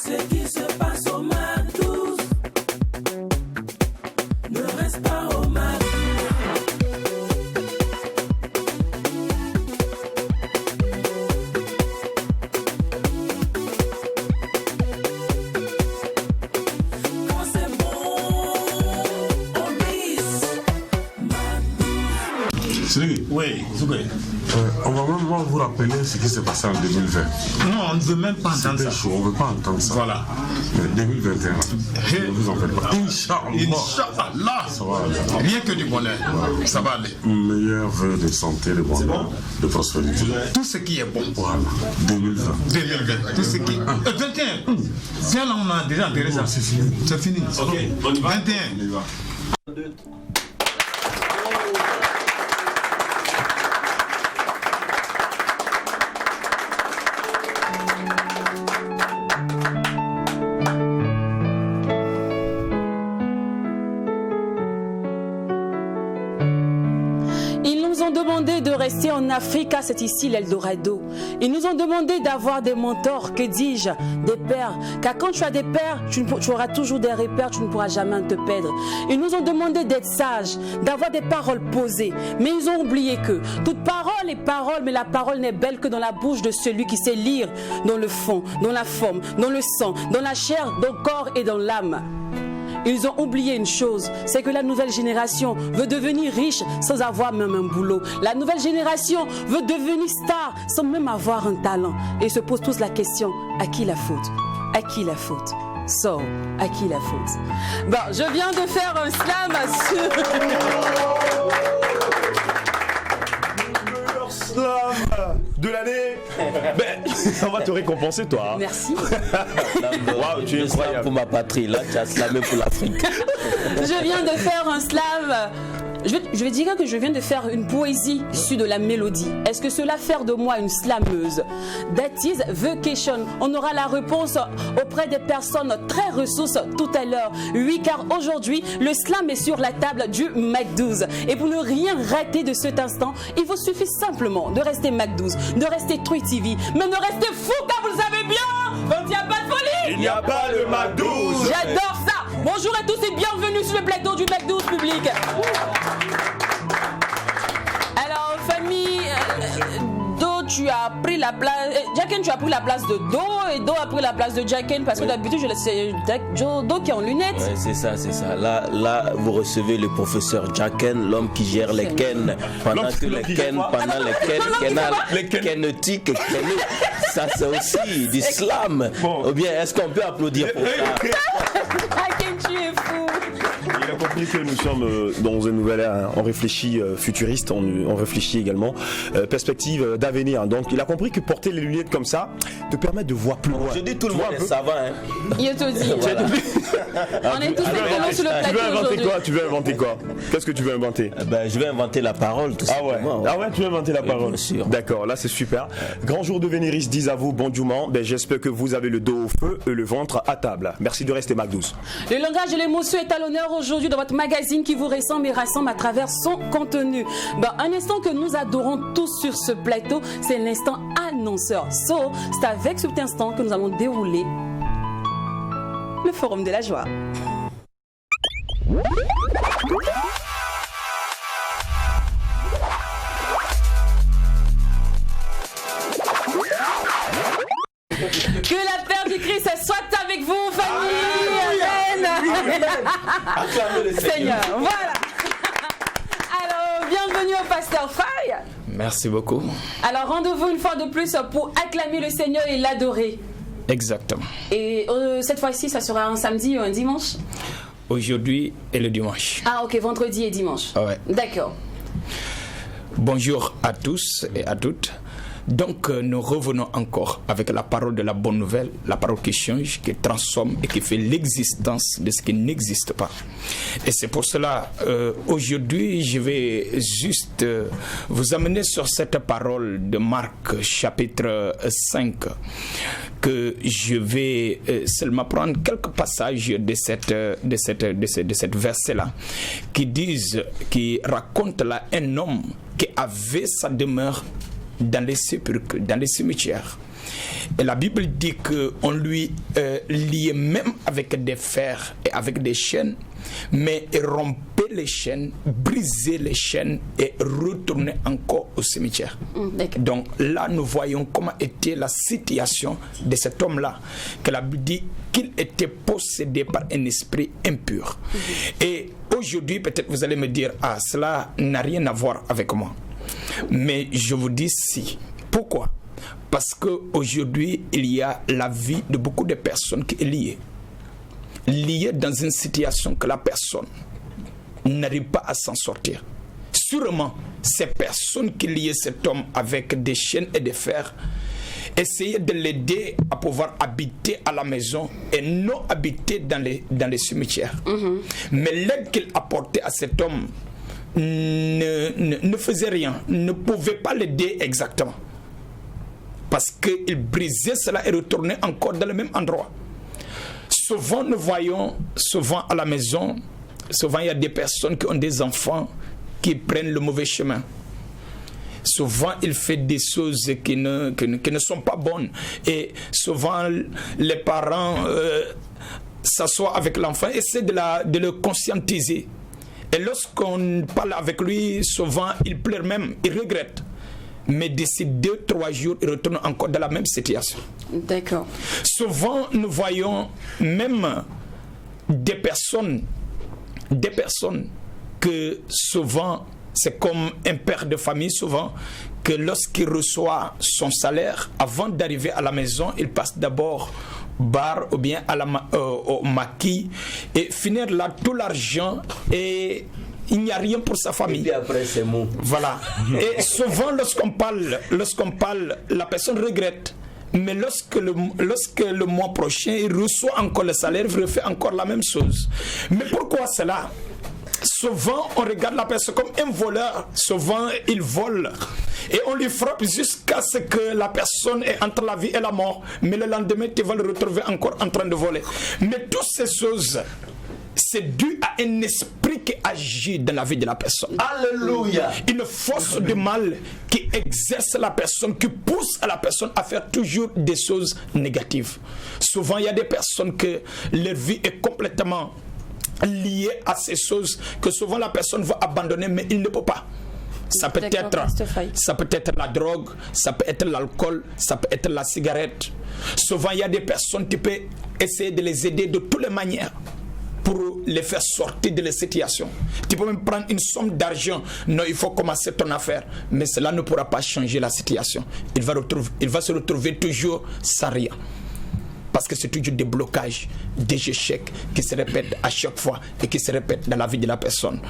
Ce qui se passe au Mac 12 ne reste pas au Mac 12. Quand c'est bon, on glisse. Mac 12. Sylvie, Oui, Zoubé. on va même vous rappeler ce qui s'est passé en 2020. Non, on ne veut même pas entendre C'était ça. chaud, on ne veut pas entendre ça. Voilà. Mais 2021, ne vous en faites pas. Inch'Allah, Inch'Allah. ça va aller. Rien que du bonheur. Ça va aller. Meilleur vœu de santé, de bonheur, de prospérité. Tout ce qui est bon. Voilà, 2020. 2020. Tout ce qui est. 21. Tiens, là, on a déjà enterré ça. C'est fini. C'est fini. Ok, on y va. 21. On y va. Ils nous ont demandé de rester en Afrique, car c'est ici l'Eldorado. Ils nous ont demandé d'avoir des mentors, que dis-je, des pères. Car quand tu as des pères, tu auras toujours des repères, tu ne pourras jamais te perdre. Ils nous ont demandé d'être sages, d'avoir des paroles posées. Mais ils ont oublié que toute parole est parole, mais la parole n'est belle que dans la bouche de celui qui sait lire dans le fond, dans la forme, dans le sang, dans la chair, dans le corps et dans l'âme. Ils ont oublié une chose, c'est que la nouvelle génération veut devenir riche sans avoir même un boulot. La nouvelle génération veut devenir star sans même avoir un talent. Et se pose tous la question, à qui la faute? À qui la faute? So, à qui la faute? Bon, je viens de faire un slam sur... Slam de l'année. Ben, on va te récompenser, toi. Merci. Waouh, tu es incroyable. Pour ma patrie, là, tu as slamé pour l'Afrique. Je viens de faire un slam. Je vais dire que je viens de faire une poésie issue de la mélodie. Est-ce que cela fait de moi une slameuse? That is the question. On aura la réponse auprès des personnes très ressources tout à l'heure. Oui, car aujourd'hui, le slam est sur la table du Mac 12. Et pour ne rien rater de cet instant, il vous suffit simplement de rester Mac 12, de rester Truy TV, mais de rester fou, car vous le savez bien, quand il n'y a pas de folie, Il n'y a pas de Mac 12. J'adore ça. Bonjour à tous et bienvenue sur le plateau du Mac 12 public. Alors, famille, Do, tu as pris la place. Jacken, tu as pris la place de Do et Do a pris la place de Jacken parce que d'habitude, c'est Do qui est en lunettes. Ouais, c'est ça, c'est ça. Là, vous recevez le professeur Jacken, l'homme qui gère les Ken. Pendant que les Ken, pendant les Kenetiques, ça c'est aussi du slam. Ou bien, est-ce qu'on peut applaudir pour ça? Jacken, tu es fou. Il a compris que nous sommes dans une nouvelle ère. On réfléchit futuriste, on réfléchit également perspective d'avenir. Donc il a compris que porter les lunettes comme ça te permet de voir plus loin. Je dis tout le monde est savant. Hein. Il te dit. Voilà. On est tous écolos sur le plateau aujourd'hui. Tu veux inventer quoi? Qu'est-ce que tu veux inventer? Je vais inventer la parole, tout simplement. Ah ouais, tu veux inventer la parole? Bien sûr. D'accord, là c'est super. Grand jour de Vénéris, dis à vous, bon Djouman. J'espère que vous avez le dos au feu et le ventre à table. Merci de rester Mac 12. Le langage de l'émotion est à l'honneur aujourd'hui dans votre magazine qui vous ressemble et rassemble à travers son contenu. Un instant que nous adorons tous sur ce plateau, c'est l'instant annonceur. C'est avec cet instant que nous allons dérouler le forum de la joie. Que la paix du Christ soit avec vous, famille. Amen. Seigneur, voilà. Alors, bienvenue au Pasteur Faye. Merci beaucoup. Alors, rendez-vous une fois de plus pour acclamer le Seigneur et l'adorer. Exactement. Et cette fois-ci, ça sera un samedi ou un dimanche? Aujourd'hui et le dimanche. Ah, ok, vendredi et dimanche. Ouais. D'accord. Bonjour à tous et à toutes. Donc nous revenons encore avec la parole de la bonne nouvelle, la parole qui change, qui transforme et qui fait l'existence de ce qui n'existe pas. Et c'est pour cela, aujourd'hui, je vais juste vous amener sur cette parole de Marc chapitre 5, que je vais seulement prendre quelques passages de cette verset-là, qui raconte là un homme qui avait sa demeure dans les sépulcres, dans les cimetières. Et la Bible dit qu'on lui liait même avec des fers et avec des chaînes, mais il rompait les chaînes, brisait les chaînes et retournait encore au cimetière. Donc là, nous voyons comment était la situation de cet homme-là, que la Bible dit qu'il était possédé par un esprit impur. Et aujourd'hui, peut-être vous allez me dire, ah, cela n'a rien à voir avec moi. Mais je vous dis si. Pourquoi? Parce qu'aujourd'hui, il y a la vie de beaucoup de personnes qui est liée dans une situation que la personne n'arrive pas à s'en sortir. Sûrement, ces personnes qui liaient cet homme avec des chaînes et des fers essayaient de l'aider à pouvoir habiter à la maison et non habiter dans les cimetières. Mais l'aide qu'il apportait à cet homme ne faisait rien, ne pouvait pas l'aider exactement. Parce qu'il brisait cela et retournait encore dans le même endroit. Souvent, nous voyons, souvent à la maison, souvent il y a des personnes qui ont des enfants qui prennent le mauvais chemin. Souvent, il fait des choses qui ne sont pas bonnes. Et souvent, les parents s'assoient avec l'enfant, essaient de le conscientiser. Et lorsqu'on parle avec lui, souvent, il pleure même, il regrette. Mais d'ici 2-3 jours, il retourne encore dans la même situation. D'accord. Souvent, nous voyons même des personnes que souvent, c'est comme un père de famille, souvent, que lorsqu'il reçoit son salaire, avant d'arriver à la maison, il passe d'abord bar ou bien au maquis et finir là tout l'argent et il n'y a rien pour sa famille. Et puis après, c'est mou. Voilà. Et souvent, lorsqu'on parle, la personne regrette. Mais lorsque le mois prochain, il reçoit encore le salaire, il refait encore la même chose. Mais pourquoi cela? Souvent, on regarde la personne comme un voleur. Souvent, il vole. Et on lui frappe jusqu'à ce que la personne est entre la vie et la mort. Mais le lendemain, tu vas le retrouver encore en train de voler. Mais toutes ces choses, c'est dû à un esprit qui agit dans la vie de la personne. Alléluia. Une force de mal qui exerce la personne, qui pousse à la personne à faire toujours des choses négatives. Souvent, il y a des personnes que leur vie est complètement liée à ces choses que souvent la personne va abandonner, mais il ne peut pas. Ça peut être la drogue, ça peut être l'alcool, ça peut être la cigarette. Souvent, il y a des personnes qui peuvent essayer de les aider de toutes les manières pour les faire sortir de la situation. Tu peux même prendre une somme d'argent. Non, il faut commencer ton affaire. Mais cela ne pourra pas changer la situation. Il va se retrouver toujours sans rien. Parce que c'est toujours des blocages, des échecs qui se répètent à chaque fois et qui se répètent dans la vie de la personne.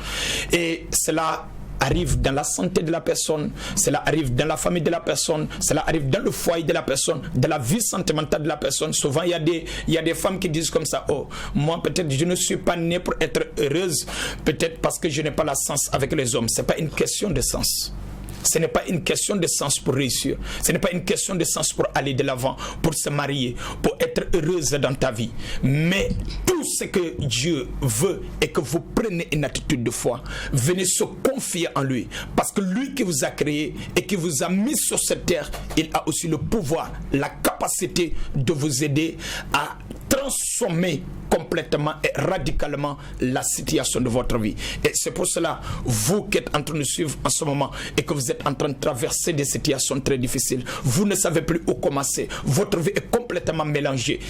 Et cela arrive dans la santé de la personne, cela arrive dans la famille de la personne, cela arrive dans le foyer de la personne, dans la vie sentimentale de la personne. Souvent, il y a des femmes qui disent comme ça, oh, moi peut-être je ne suis pas née pour être heureuse, peut-être parce que je n'ai pas la sens avec les hommes. Ce n'est pas une question de sens. Ce n'est pas une question de sens pour réussir. Ce n'est pas une question de sens pour aller de l'avant, pour se marier, pour être heureuse dans ta vie. Mais tout ce que Dieu veut est que vous preniez une attitude de foi. Venez se confier en lui. Parce que lui qui vous a créé et qui vous a mis sur cette terre, il a aussi le pouvoir, la capacité de vous aider à transformer complètement et radicalement la situation de votre vie. Et c'est pour cela, vous qui êtes en train de suivre en ce moment et que vous êtes en train de traverser des situations très difficiles, vous ne savez plus où commencer. Votre vie est complètement mélangée.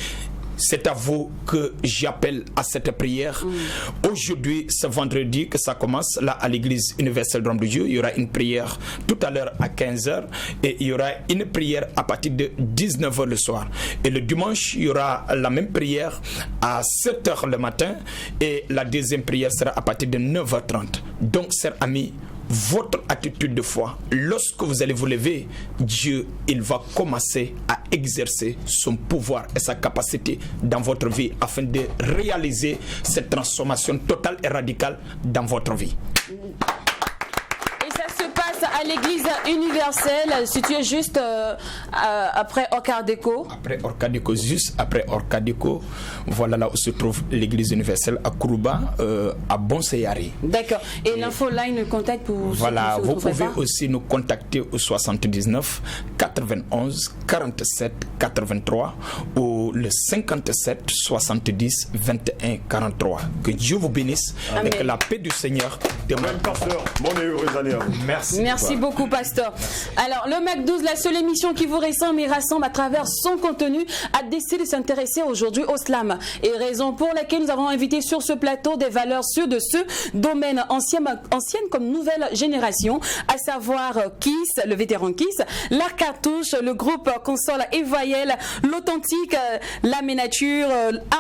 C'est à vous que j'appelle à cette prière. Aujourd'hui, ce vendredi que ça commence, là à l'église universelle de Dieu, il y aura une prière tout à l'heure à 15h et il y aura une prière à partir de 19h le soir. Et le dimanche, il y aura la même prière à 7h le matin et la deuxième prière sera à partir de 9h30. Donc, chers amis, votre attitude de foi, lorsque vous allez vous lever, Dieu, il va commencer à exercer son pouvoir et sa capacité dans votre vie afin de réaliser cette transformation totale et radicale dans votre vie. Et ça se passe à l'église universelle, située juste après Orcadeco. Après Orcadeco, juste après Orcadeco, voilà là où se trouve l'église universelle à Kourouba, à Bonseyari. D'accord. Et l'info line, contact pour voilà, vous pouvez aussi nous contacter au 79 91 47 83 ou le 57 70 21 43. Que Dieu vous bénisse. Amen. Et que la paix du Seigneur demeure. Pasteur, bonne et heureuse année à vous. Merci. Merci beaucoup, pasteur. Alors, le Mac 12, la seule émission qui vous ressemble et rassemble à travers son contenu, a décidé de s'intéresser aujourd'hui au slam. Et raison pour laquelle nous avons invité sur ce plateau des valeurs sûres de ce domaine, ancienne comme nouvelle génération, à savoir Kiss, le vétéran Kiss, l'art cartouche, le groupe console et voyelle, l'authentique, la ménature,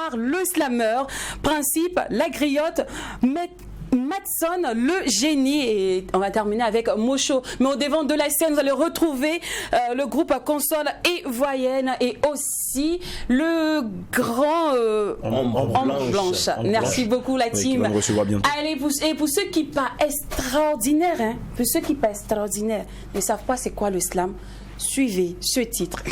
art, le slammer, principe, la griotte, Matson, le génie, et on va terminer avec Mocho. Mais au devant de la scène, vous allez retrouver le groupe console et voyenne et aussi le grand Ombre Blanche. Merci beaucoup la team. Allez, pour ceux qui pas extraordinaires, hein, pour ceux qui pas extraordinaires, ne savent pas c'est quoi le slam, suivez ce titre.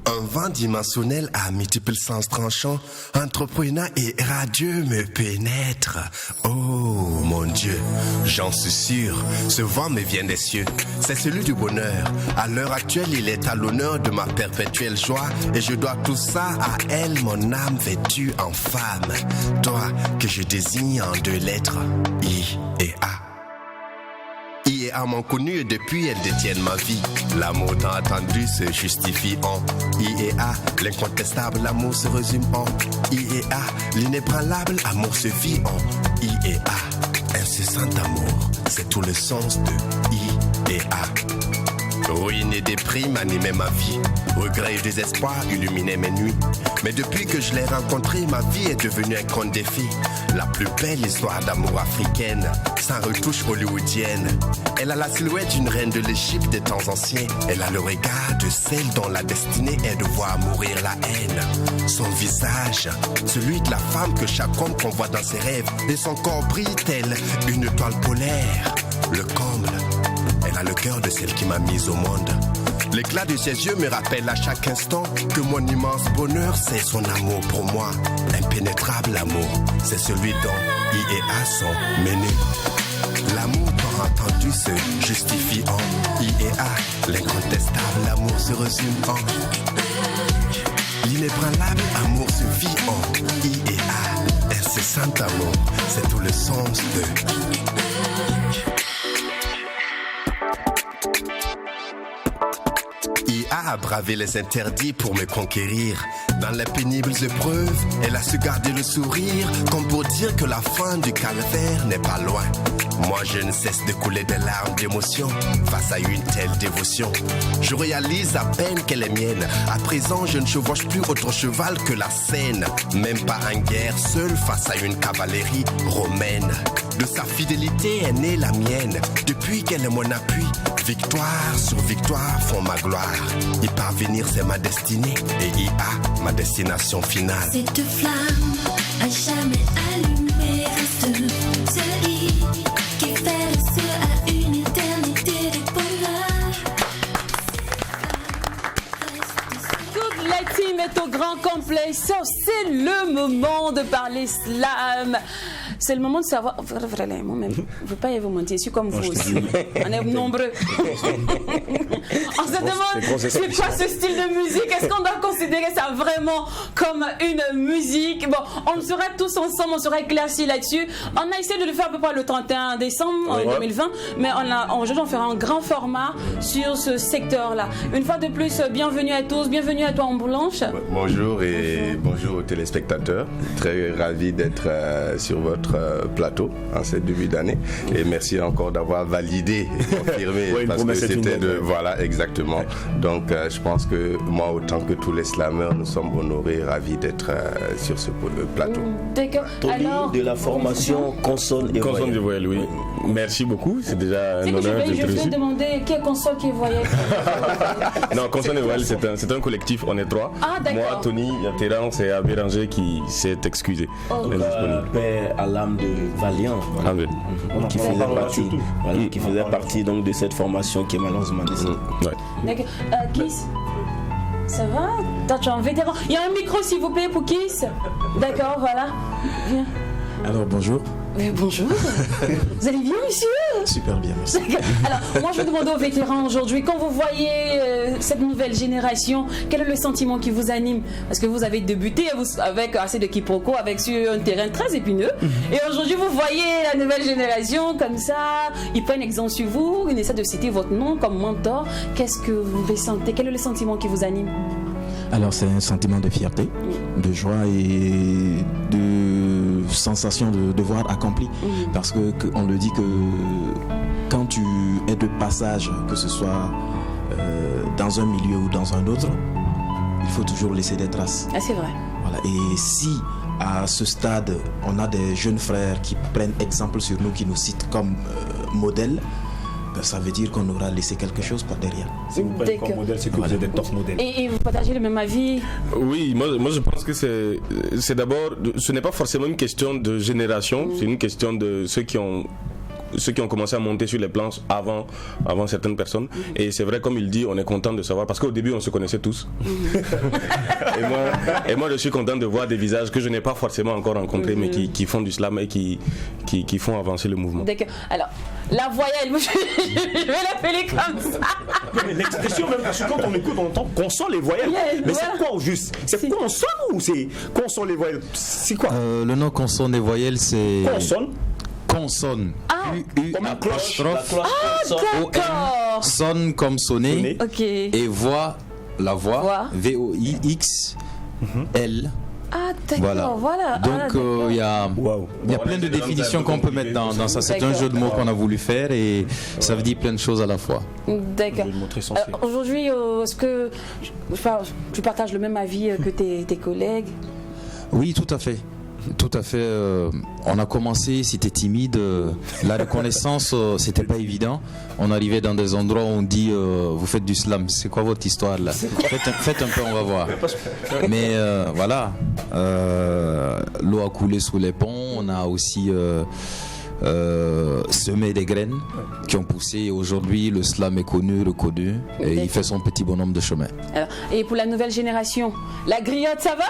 Un vent dimensionnel à multiples sens tranchants, entreprenant et radieux me pénètre. Oh mon Dieu, j'en suis sûr, ce vent me vient des cieux. C'est celui du bonheur. À l'heure actuelle, il est à l'honneur de ma perpétuelle joie. Et je dois tout ça à elle, mon âme vêtue en femme. Toi que je désigne en deux lettres, I et A. I et A m'ont connu et depuis elles détiennent ma vie. L'amour tant attendu se justifie en I et A. L'incontestable amour se résume en I et A. L'inébranlable amour se vit en I et A. Incessant amour, c'est tout le sens de I et A. Ruine et déprime animaient ma vie. Regret et désespoir illuminaient mes nuits. Mais depuis que je l'ai rencontrée, ma vie est devenue un conte de fées. La plus belle histoire d'amour africaine, sans retouche hollywoodienne. Elle a la silhouette d'une reine de l'Égypte des temps anciens. Elle a le regard de celle dont la destinée est de voir mourir la haine. Son visage, celui de la femme que chaque homme convoite dans ses rêves. Et son corps brille tel une étoile polaire. Le comble, elle a le cœur de celle qui m'a mise au monde. L'éclat de ses yeux me rappelle à chaque instant que mon immense bonheur, c'est son amour pour moi. Impénétrable amour, c'est celui dont I et A sont menés. L'amour tant entendu se justifie en I et A. L'incontestable amour se résume en l'inébranlable amour se vit en I et A. Incessant amour, c'est tout le sens de a bravé les interdits pour me conquérir. Dans les pénibles épreuves, elle a su garder le sourire, comme pour dire que la fin du calvaire n'est pas loin. Moi je ne cesse de couler des larmes d'émotion face à une telle dévotion. Je réalise à peine qu'elle est mienne. À présent je ne chevauche plus autre cheval que la Seine. Même pas en guerre, seul face à une cavalerie romaine. De sa fidélité est née la mienne. Depuis qu'elle est mon appui, victoire sur victoire font ma gloire. Y parvenir c'est ma destinée et y a ma destination finale. Cette flamme à jamais allumée reste celui qui fait le feu à une éternité de bonheur. Toute la team est au grand complet. C'est le moment de parler slam. C'est le moment de savoir. Vraiment, même, je ne veux pas vous mentir, je suis comme vous aussi. On est nombreux. On se demande, c'est quoi ce style de musique? Est-ce qu'on doit considérer ça vraiment comme une musique? Bon, on le sera tous ensemble, on sera éclaircis là-dessus. On a essayé de le faire à peu près le 31 décembre 2020, mais aujourd'hui on fera un grand format sur ce secteur-là. Une fois de plus, bienvenue à tous, bienvenue à toi Ombre Blanche. Bonjour et bonjour aux téléspectateurs. Très ravi d'être sur votre plateau en ce début d'année et merci encore d'avoir validé et confirmé parce que c'était voilà exactement. Donc je pense que moi autant que tous les slammers nous sommes honorés, ravis d'être sur ce plateau. D'accord. Alors de la formation consonne et voyelle. Oui. Merci beaucoup, c'est déjà un honneur d'être Je vais reçu. demander quelle console qui est voyelle. Non, Console et Voyelle, c'est un collectif, on est 3. Ah, d'accord. Moi, Tony, il y a Terence et Béranger qui s'est excusé. Paix à l'âme de Valiant, voilà. Amen. Qui faisait partie donc de cette formation qui est malheureusement décédée. D'accord. Kiss, ça va? Toi, tu es un vétéran. Il y a un micro, s'il vous plaît, pour Kiss. D'accord, voilà. Viens. Alors, bonjour. Oui, bonjour. Vous allez bien, monsieur? Super bien, merci. Alors, moi, je vais demander aux vétérans aujourd'hui, quand vous voyez cette nouvelle génération, quel est le sentiment qui vous anime? Parce que vous avez débuté avec assez de quiproquos, sur un terrain très épineux. Et aujourd'hui, vous voyez la nouvelle génération comme ça, ils prennent exemple sur vous, ils essaient de citer votre nom comme mentor. Qu'est-ce que vous ressentez? Quel est le sentiment qui vous anime? Alors, c'est un sentiment de fierté, de joie et de sensation de devoir accompli. Parce qu'on le dit que quand tu es de passage, que ce soit dans un milieu ou dans un autre, il faut toujours laisser des traces. Ah, c'est vrai. Voilà. Et si à ce stade, on a des jeunes frères qui prennent exemple sur nous, qui nous citent comme modèle, ça veut dire qu'on aura laissé quelque chose par derrière. Si vous prenez comme modèle, c'est que vous êtes des top modèles. Et vous partagez le même avis? Oui, moi je pense que c'est d'abord, ce n'est pas forcément une question de génération, c'est une question de ceux qui ont commencé à monter sur les planches avant certaines personnes. Et c'est vrai, comme il dit, on est content de savoir, parce qu'au début on se connaissait tous. et moi je suis content de voir des visages que je n'ai pas forcément encore rencontrés, mais qui font du slam et qui font avancer le mouvement. D'accord. Alors, la voyelle, je vais l'appeler comme ça. Mais l'expression même, parce que quand on écoute, on entend console et voyelles. Mais c'est quoi au juste? C'est consonne ou c'est console et voyelles? C'est quoi? Le nom consonne et voyelles, c'est... Consonne. Consonne. Comme une cloche. D'accord. Sonne comme sonner. Ok. Et voix, la voix. V-O-I-X-L. Ah, d'accord, voilà. Donc, il y a plein de définitions qu'on peut mettre dans ça. C'est un jeu de mots qu'on a voulu faire et ça veut dire plein de choses à la fois. D'accord. Aujourd'hui, est-ce que tu partages le même avis que tes collègues? Oui, tout à fait. Tout à fait. On a commencé, c'était timide. La reconnaissance, c'était pas évident. On arrivait dans des endroits où on dit vous faites du slam. C'est quoi votre histoire là? Faites un peu, on va voir. Mais voilà. L'eau a coulé sous les ponts. On a aussi semé des graines qui ont poussé. Aujourd'hui, le slam est connu, reconnu. Et il fait son petit bonhomme de chemin. Alors, et pour la nouvelle génération, la griotte, ça va?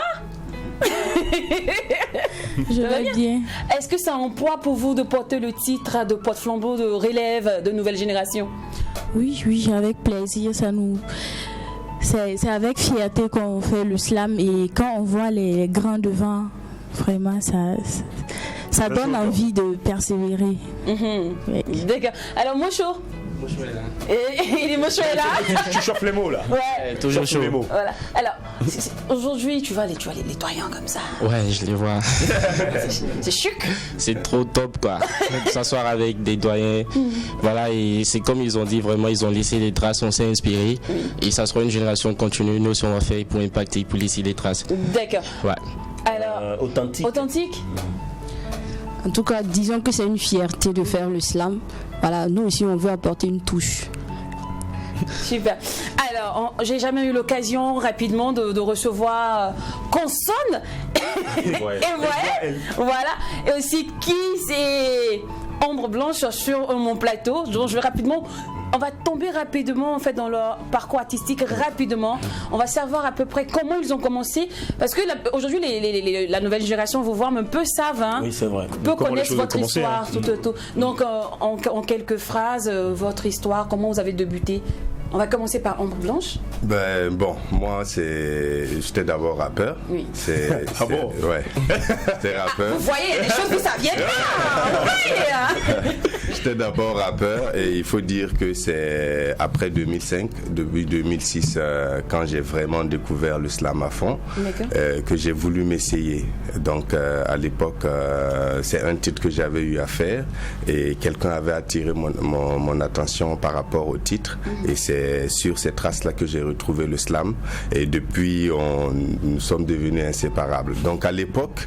Je vais bien. Est-ce que c'est un poids pour vous de porter le titre de porte-flambeau de relève de nouvelle génération? Oui, avec plaisir. C'est avec fierté qu'on fait le slam et quand on voit les grands devant, vraiment ça donne envie de persévérer. Oui. D'accord. Alors Mocho. Il est Mocho est là. Tu chauffes les mots là. Ouais. Toujours chaud. Voilà. Alors aujourd'hui tu vois les doyens comme ça. Ouais, je les vois. C'est chic. C'est trop top quoi. S'asseoir avec des doyens. Voilà, et c'est comme ils ont dit, vraiment ils ont laissé des traces, on s'est inspiré. Et ça sera une génération continue. Nous aussi on va faire pour impacter, pour laisser des traces. D'accord. Ouais. Alors authentique. En tout cas, disons que c'est une fierté de faire le slam. Voilà, nous aussi on veut apporter une touche. Super. Alors, j'ai jamais eu l'occasion rapidement de recevoir Consonne et Voyelle. Voilà. Et aussi qui c'est Ombre Blanche sur mon plateau. Donc je vais rapidement. On va tomber rapidement en fait dans leur parcours artistique rapidement. On va savoir à peu près comment ils ont commencé parce que aujourd'hui la nouvelle génération vous voit un peu savent. Hein, oui, c'est vrai. Peut connaître votre histoire. Tout. Donc en quelques phrases votre histoire, comment vous avez débuté. On va commencer par Ombre Blanche. Bon, moi j'étais d'abord rappeur. Oui. Ah bon? Ouais. J'étais rappeur. Vous voyez, il y a des choses que ça vient pas. J'étais d'abord rappeur et il faut dire que c'est après 2005, depuis 2006, quand j'ai vraiment découvert le slam à fond, que j'ai voulu m'essayer. Donc à l'époque, c'est un titre que j'avais eu à faire et quelqu'un avait attiré mon attention par rapport au titre et c'est sur ces traces-là que j'ai retrouvé le slam et depuis nous sommes devenus inséparables. Donc à l'époque,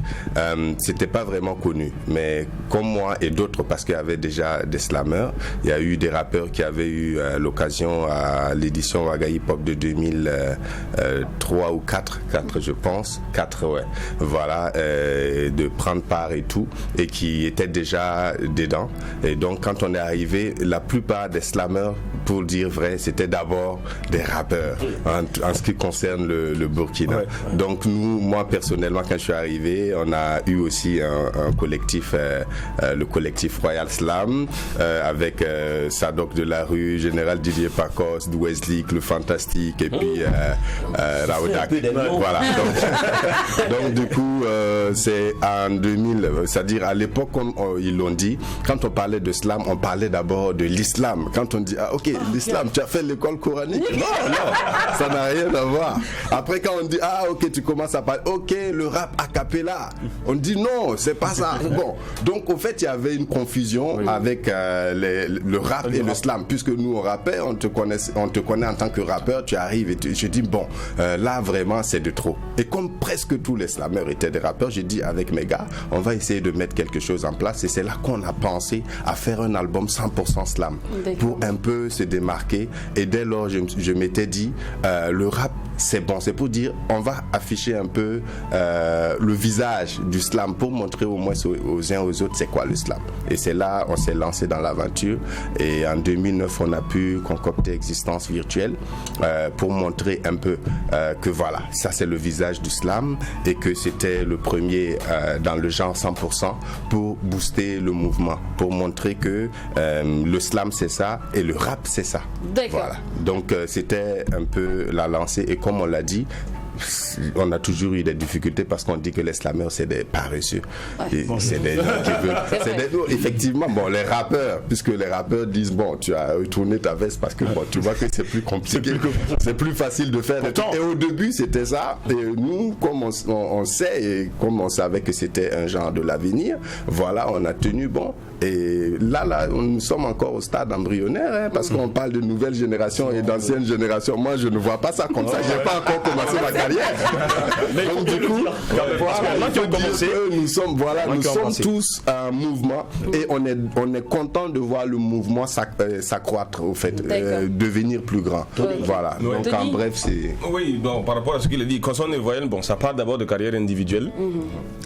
c'était pas vraiment connu, mais comme moi et d'autres, parce qu'il y avait déjà des slameurs. Il y a eu des rappeurs qui avaient eu l'occasion à l'édition Waga Hip Hop de 2003 ou 4 je pense, 4 ouais, voilà, de prendre part et tout, et qui étaient déjà dedans. Et donc quand on est arrivé, la plupart des slameurs, pour dire vrai, c'était d'abord des rappeurs en ce qui concerne le Burkina. Donc moi personnellement, quand je suis arrivé, on a eu aussi un collectif, le collectif Royal Slam, avec Sadok de la Rue, Général Didier Pacos, Wesley, le Fantastique, et puis Raodak. Voilà. Donc du coup, c'est en 2000, c'est-à-dire à l'époque, comme ils l'ont dit, quand on parlait de slam, on parlait d'abord de l'islam. Quand on dit, ah ok, l'islam, tu as fait l'école coranique? Non, ça n'a rien à voir. Après, quand on dit, ah ok, tu commences à parler, ok, le rap a cappella, on dit non, c'est pas ça. Bon, donc au fait, il y avait une confusion avec le rap et le slam, puisque nous on rappait, on te connaît en tant que rappeur, tu arrives et je dis bon, là vraiment c'est de trop. Et comme presque tous les slameurs étaient des rappeurs, j'ai dit avec mes gars, on va essayer de mettre quelque chose en place, et c'est là qu'on a pensé à faire un album 100% slam pour un peu se démarquer. Et dès lors, je m'étais dit, le rap c'est bon, c'est pour dire on va afficher un peu le visage du slam pour montrer au moins aux uns aux autres c'est quoi le slam. Et c'est là on s'est lancé dans l'aventure, et en 2009 on a pu concocter Existence Virtuelle pour montrer un peu que voilà, ça c'est le visage du slam, et que c'était le premier dans le genre 100% pour booster le mouvement, pour montrer que le slam c'est ça et le rap c'est ça. Voilà. Donc c'était un peu la lancée, et comme on l'a dit, on a toujours eu des difficultés parce qu'on dit que les slameurs c'est des paresseux. C'est des gens qui veulent. Effectivement, bon, les rappeurs, puisque les rappeurs disent bon, tu as retourné ta veste parce que bon, tu vois que c'est plus compliqué, c'est plus facile de faire. Et au début c'était ça. Et nous, comme on sait et comme on savait que c'était un genre de l'avenir, voilà, on a tenu bon. Et là, nous sommes encore au stade embryonnaire, parce qu'on parle de nouvelle génération et d'ancienne génération. Moi, je ne vois pas ça comme ça. J'ai pas encore commencé ma carrière. Donc du coup, nous sommes tous un mouvement, et on est content de voir le mouvement s'accroître, au fait, devenir plus grand. Voilà. Donc en bref, c'est. Oui, bon, par rapport à ce qu'il a dit, concernant les voyelles, bon, ça part d'abord de carrière individuelle,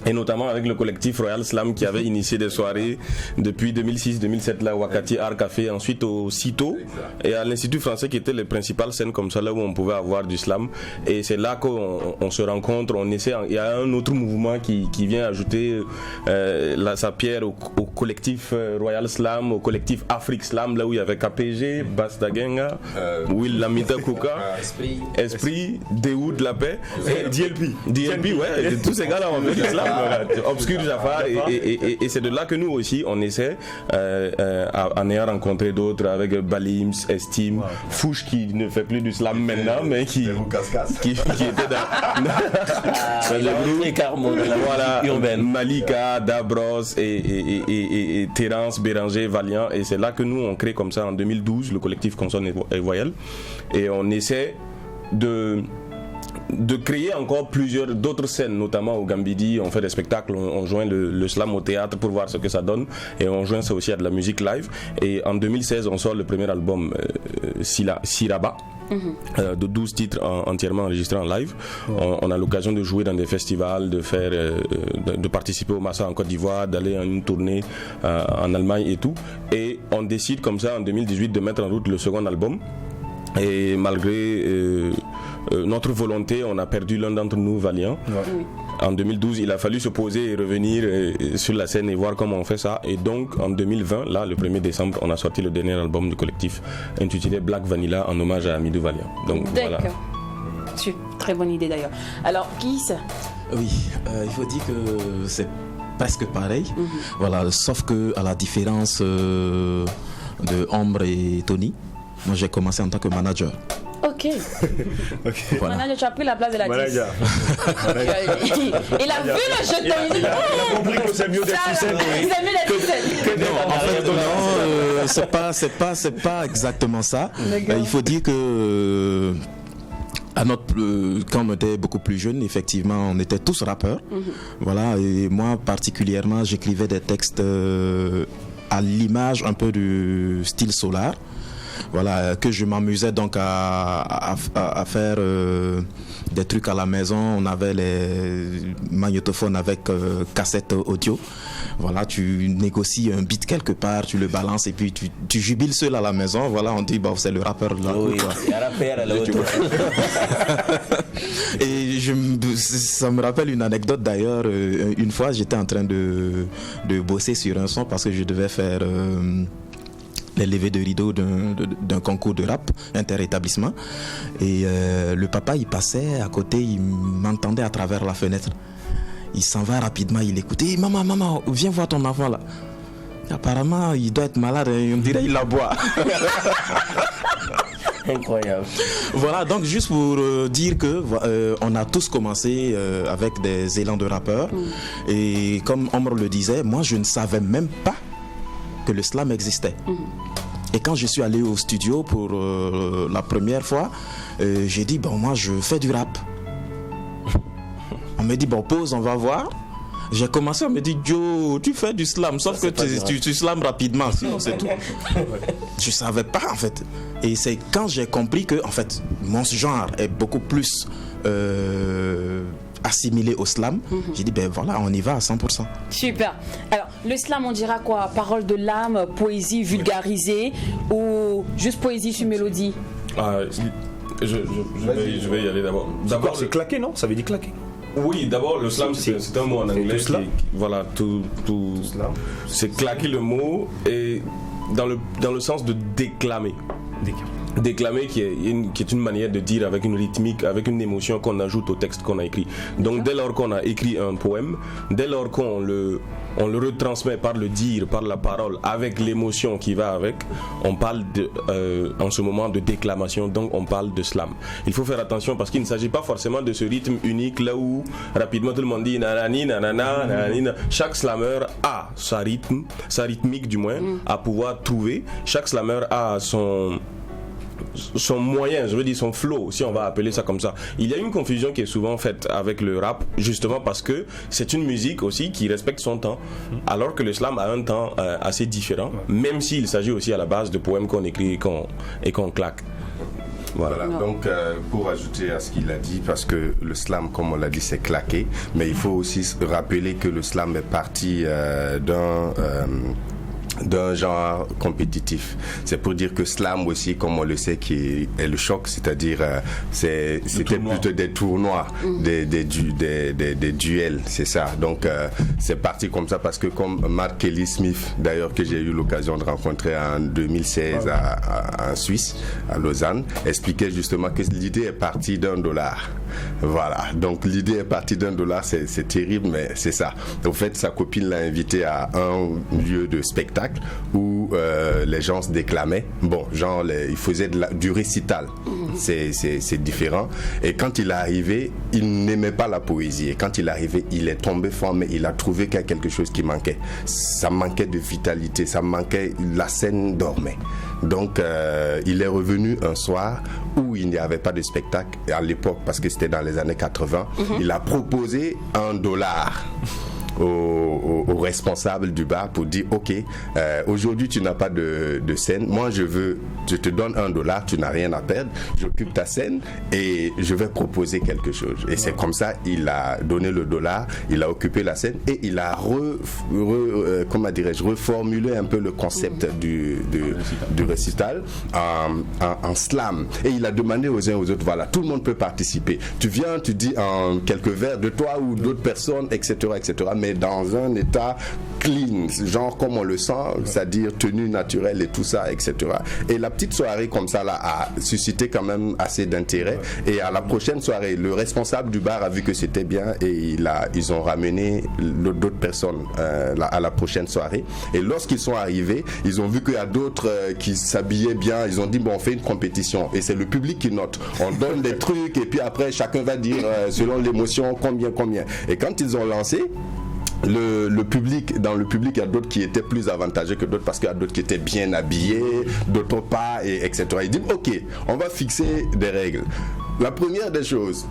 et notamment avec le collectif Royal Slam qui avait initié des soirées depuis 2006-2007 là, au Wakati Art Café, ensuite au CITO et à l'Institut français, qui étaient les principales scènes comme ça là où on pouvait avoir du slam. Et c'est là qu'on se rencontre, on essaie. Il y a un autre mouvement qui vient ajouter sa pierre au collectif Royal Slam, au collectif Afrique Slam, là où il y avait KPG, Bass Dagenga, Will Lamita Kuka, Esprit, Déoud La Paix, et DLP, ouais, tous ces gars là ont fait du slam, Obscur Jafar, et c'est de là que nous aussi on essaie, en ayant rencontré d'autres avec Balims, Estime, Fouche qui ne fait plus du slam maintenant, mais qui était dans le groupe, voilà, Malika, Dabros et Terence, Béranger, Valiant, et c'est là que nous on crée comme ça en 2012 le collectif Consonne et Voyelle, et on essaie de créer encore d'autres scènes, notamment au Gambidi. On fait des spectacles, on joint le slam au théâtre pour voir ce que ça donne, et on joint ça aussi à de la musique live. Et en 2016 on sort le premier album, Siraba, de 12 titres entièrement enregistrés en live. On a l'occasion de jouer dans des festivals, de participer au Massa en Côte d'Ivoire, d'aller en une tournée en Allemagne et tout, et on décide comme ça en 2018 de mettre en route le second album. Et malgré notre volonté, on a perdu l'un d'entre nous, Valiant. En 2012, il a fallu se poser et revenir sur la scène et voir comment on fait ça. Et donc en 2020, là, le 1er décembre, on a sorti le dernier album du collectif intitulé Black Vanilla, en hommage à Amidou Valiant. Donc voilà. Très bonne idée d'ailleurs. Alors, Guis? Oui, il faut dire que c'est presque pareil. Voilà, sauf que à la différence de Ombre et Tony, moi j'ai commencé en tant que manager. Ok. Voilà. Manager, tu as pris la place de la manager. Il a vu le jeu de musique. Il a compris que c'est mieux d'être scène. C'est mieux d'être scène. Non, en fait, non, c'est pas exactement ça. Il faut dire que quand on était beaucoup plus jeune, effectivement, on était tous rappeurs. Voilà, et moi particulièrement, j'écrivais des textes à l'image un peu du style Solar. Voilà, que je m'amusais donc à faire des trucs à la maison. On avait les magnétophones avec cassette audio. Voilà, tu négocies un beat quelque part, tu le balances et puis tu jubiles seul à la maison. Voilà, on dit, bah, c'est le rappeur de la cour. Et ça me rappelle une anecdote d'ailleurs. Une fois, j'étais en train de bosser sur un son parce que je devais faire les levées de rideau d'un concours de rap inter-établissement. Et le papa, il passait à côté, il m'entendait à travers la fenêtre. Il s'en va rapidement, il écoutait. Maman, viens voir ton enfant là. Apparemment, il doit être malade, on dirait qu'il aboie. Incroyable. Voilà, donc juste pour dire que on a tous commencé avec des élans de rappeurs. Et comme Omar le disait, moi je ne savais même pas que le slam existait. Et quand je suis allé au studio pour la première fois, j'ai dit, bon, moi je fais du rap. On me dit, bon, pause, on va voir. J'ai commencé, on me dit, Joe, tu fais du slam, sauf que tu slams rapidement, sinon c'est tout. Je savais pas en fait. Et c'est quand j'ai compris que en fait mon genre est beaucoup plus assimilé au slam, j'ai dit, ben voilà, on y va à 100%. Super. Alors, le slam, on dira quoi? Parole de l'âme, poésie vulgarisée ou juste poésie sur mélodie? Je vais y aller d'abord. D'abord, c'est claquer, non? Ça veut dire claquer. Oui, d'abord le slam c'est un mot en anglais voilà, tout c'est claquer le mot et dans le sens de déclamer. Déclamer qui est une manière de dire avec une rythmique, avec une émotion qu'on ajoute au texte qu'on a écrit. Donc dès lors qu'on a écrit un poème, dès lors qu'on le retransmet par le dire, par la parole, avec l'émotion qui va avec, on parle en ce moment de déclamation, donc on parle de slam. Il faut faire attention parce qu'il ne s'agit pas forcément de ce rythme unique là où rapidement tout le monde dit nanani, nanana, nanani. Chaque slammer a sa rythmique du moins, à pouvoir trouver. Chaque slammer a son moyen, je veux dire son flow, si on va appeler ça comme ça. Il y a une confusion qui est souvent faite avec le rap, justement parce que c'est une musique aussi qui respecte son temps, alors que le slam a un temps assez différent, même s'il s'agit aussi à la base de poèmes qu'on écrit et qu'on claque. Voilà, donc pour ajouter à ce qu'il a dit, parce que le slam, comme on l'a dit, c'est claqué, mais il faut aussi rappeler que le slam est parti d'un genre compétitif. C'est pour dire que slam aussi, comme on le sait, qui est le choc, c'est-à-dire c'était plutôt des tournois, des duels, c'est ça. Donc c'est parti comme ça parce que comme Mark Kelly Smith, d'ailleurs que j'ai eu l'occasion de rencontrer en 2016 en Suisse, à Lausanne, expliquait justement que l'idée est partie $1. Voilà, donc l'idée est partie $1, c'est terrible, mais c'est ça. Au fait, sa copine l'a invité à un lieu de spectacle où les gens se déclamaient. Bon, genre, il faisait du récital. C'est différent. Et quand il est arrivé, il n'aimait pas la poésie. Et quand il est arrivé, il est tombé fort, mais il a trouvé qu'il y a quelque chose qui manquait. Ça manquait de vitalité, ça manquait, la scène dormait. Donc, il est revenu un soir où il n'y avait pas de spectacle à l'époque, parce que c'était dans les années 80. Il a proposé $1 au responsable du bar pour dire, ok, aujourd'hui tu n'as pas de scène, moi je te donne $1, tu n'as rien à perdre, j'occupe ta scène et je vais proposer quelque chose. Et c'est comme ça, il a donné le $, il a occupé la scène et il a reformulé un peu le concept du récital en slam. Et il a demandé aux uns aux autres, voilà, tout le monde peut participer. Tu viens, tu dis en quelques vers de toi ou d'autres personnes, etc., mais dans un état clean, genre comme on le sent, c'est-à-dire tenue naturelle et tout ça, etc. Et la petite soirée comme ça là a suscité quand même assez d'intérêt. Et à la prochaine soirée, le responsable du bar a vu que c'était bien et ils ont ramené d'autres personnes à la prochaine soirée. Et lorsqu'ils sont arrivés, ils ont vu qu'il y a d'autres qui s'habillaient bien. Ils ont dit, bon, on fait une compétition. Et c'est le public qui note. On donne des trucs et puis après, chacun va dire selon l'émotion combien. Et quand ils ont lancé, le public, dans le public, il y a d'autres qui étaient plus avantagés que d'autres parce qu'il y a d'autres qui étaient bien habillés, d'autres pas, etc. Ils disent, ok, on va fixer des règles. La première des choses,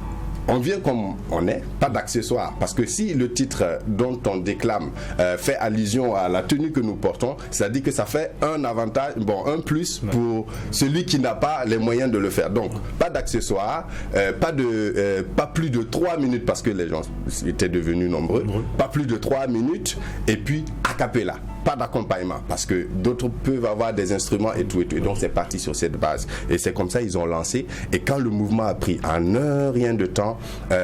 on vient comme on est, pas d'accessoires. Parce que si le titre dont on déclame fait allusion à la tenue que nous portons, c'est-à-dire que ça fait un avantage, un plus pour celui qui n'a pas les moyens de le faire. Donc, pas d'accessoires, pas plus de 3 minutes parce que les gens étaient devenus nombreux, pas plus de 3 minutes, et puis a cappella. Pas d'accompagnement parce que d'autres peuvent avoir des instruments et tout. Et donc c'est parti sur cette base. Et c'est comme ça ils ont lancé. Et quand le mouvement a pris en rien de temps,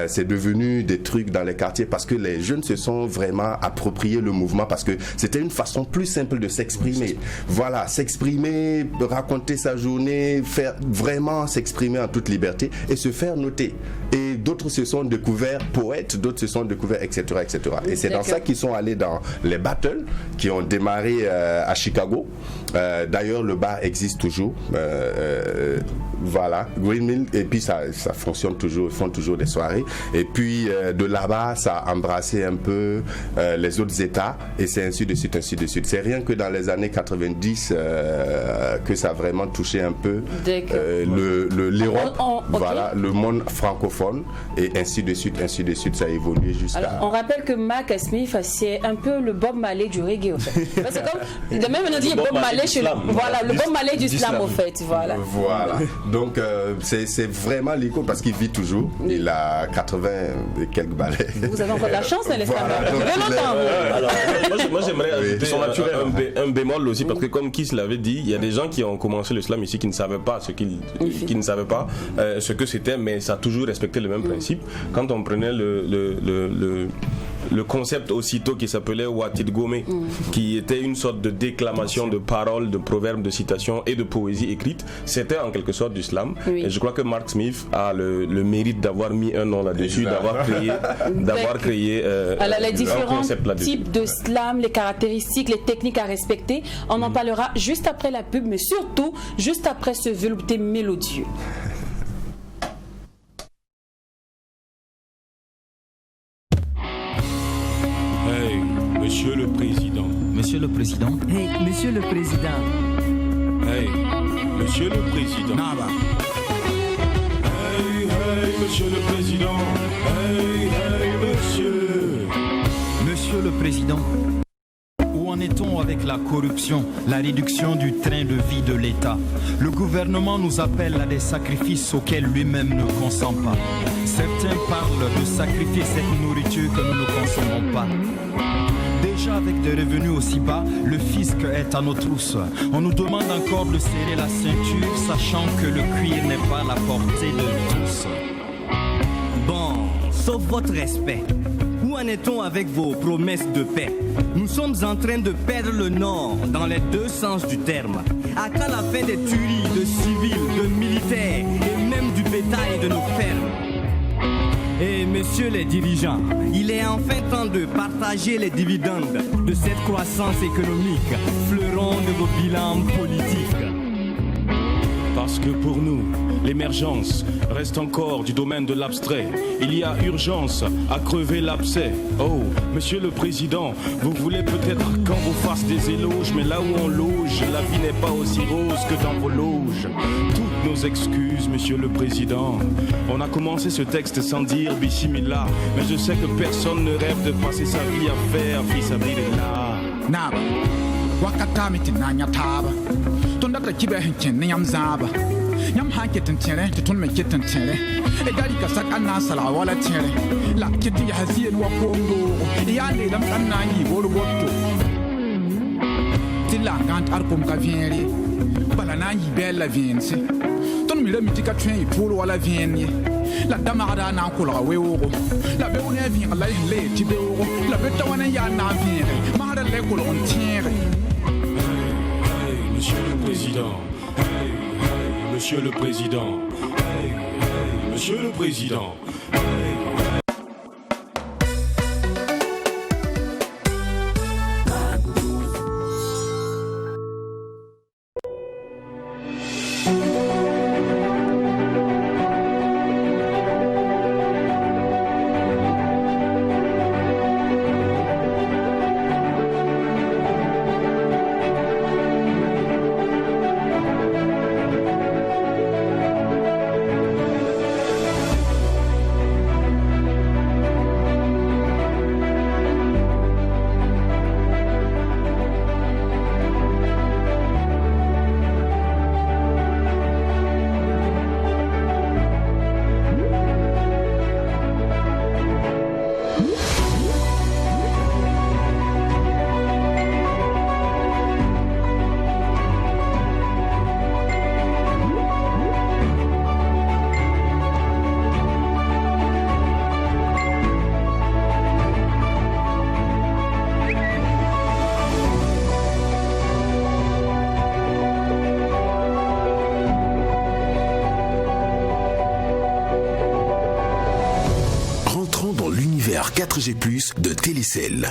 c'est devenu des trucs dans les quartiers parce que les jeunes se sont vraiment appropriés le mouvement parce que c'était une façon plus simple de s'exprimer. Voilà, s'exprimer, raconter sa journée, faire vraiment s'exprimer en toute liberté et se faire noter. Et d'autres se sont découverts poètes, d'autres se sont découverts, etc. etc. Et c'est dans ça qu'ils sont allés dans les battles qui ont démarré à Chicago. D'ailleurs, le bar existe toujours. Voilà, Green Mill, et puis ça fonctionne toujours, ils font toujours des soirées. Et puis de là-bas, ça a embrassé un peu les autres États, et c'est ainsi de suite, ainsi de suite. C'est rien que dans les années 90 que ça a vraiment touché un peu l'Europe, voilà, le monde francophone, et ainsi de suite, ça a évolué jusqu'à... Alors, on rappelle que Mark Smith, c'est un peu le Bob Marley du reggae, en fait. C'est comme, de même on dit Bob Marley chez voilà, le Bob Marley du slam, en fait. Voilà. Donc, c'est vraiment l'icône parce qu'il vit toujours. Il a 80 et quelques balais. Vous avez encore de la chance, les slameurs. Alors, moi, j'aimerais ajouter un bémol aussi parce que, comme Kiss l'avait dit, il y a des gens qui ont commencé le slam ici qui ne savaient pas ce que c'était, mais ça a toujours respecté le même principe. Quand on prenait le concept aussitôt qui s'appelait Watit Gome, qui était une sorte de déclamation de paroles, de proverbes, de citations et de poésie écrite, c'était en quelque sorte du slam. Et je crois que Mark Smith a le mérite d'avoir mis un nom là-dessus, d'avoir créé les différents un concept là-dessus. types de slam, les caractéristiques, les techniques à respecter. On en parlera juste après la pub, mais surtout juste après ce velouté mélodieux. Monsieur le Président. Monsieur le Président. Hey, Monsieur le Président. Hey, Monsieur le Président. Naba. Hey, hey, Monsieur le Président. Hey, hey, Monsieur. Monsieur le Président. Où en est-on avec la corruption, la réduction du train de vie de l'État? Le gouvernement nous appelle à des sacrifices auxquels lui-même ne consent pas. Certains parlent de sacrifier cette nourriture que nous ne consommons pas. Déjà avec des revenus aussi bas, le fisc est à nos trousses. On nous demande encore de serrer la ceinture, sachant que le cuir n'est pas à la portée de tous. Bon, sauf votre respect, où en est-on avec vos promesses de paix? Nous sommes en train de perdre le nord dans les deux sens du terme. À quand la fin des tueries de civils, de militaires et même du bétail de nos fermes? Et messieurs les dirigeants, il est enfin temps de partager les dividendes de cette croissance économique, fleuron de vos bilans politiques. Parce que pour nous, l'émergence reste encore du domaine de l'abstrait. Il y a urgence à crever l'abcès. Oh, Monsieur le Président, vous voulez peut-être qu'on vous fasse des éloges, mais là où on loge, la vie n'est pas aussi rose que dans vos loges. Toutes nos excuses, Monsieur le Président. On a commencé ce texte sans dire bismillah, mais je sais que personne ne rêve de passer sa vie à faire fisabilillah. Naba, wakatamiti nanya taba. Tondata kibe henken nyam zaba. Nyam haketin tere, tutun me ketin tere. E dari ka sak anna sala wala tere. La kiti ya hasien wa kondo. Ya ne dam tanani wol wotto. Tilla gant arkom ka vienri. Bala nani bella viensi. Ton mi remi tika tren pour wala vienni. La damara na kola wewo. La be on vient la le tibewo. La be tawana ya na vienri. Ma le kol on tiere. Monsieur le Président, hey, hey, Monsieur le Président, hey, hey, Monsieur le Président, hey, hey. dans l'univers 4G+, de Télécell.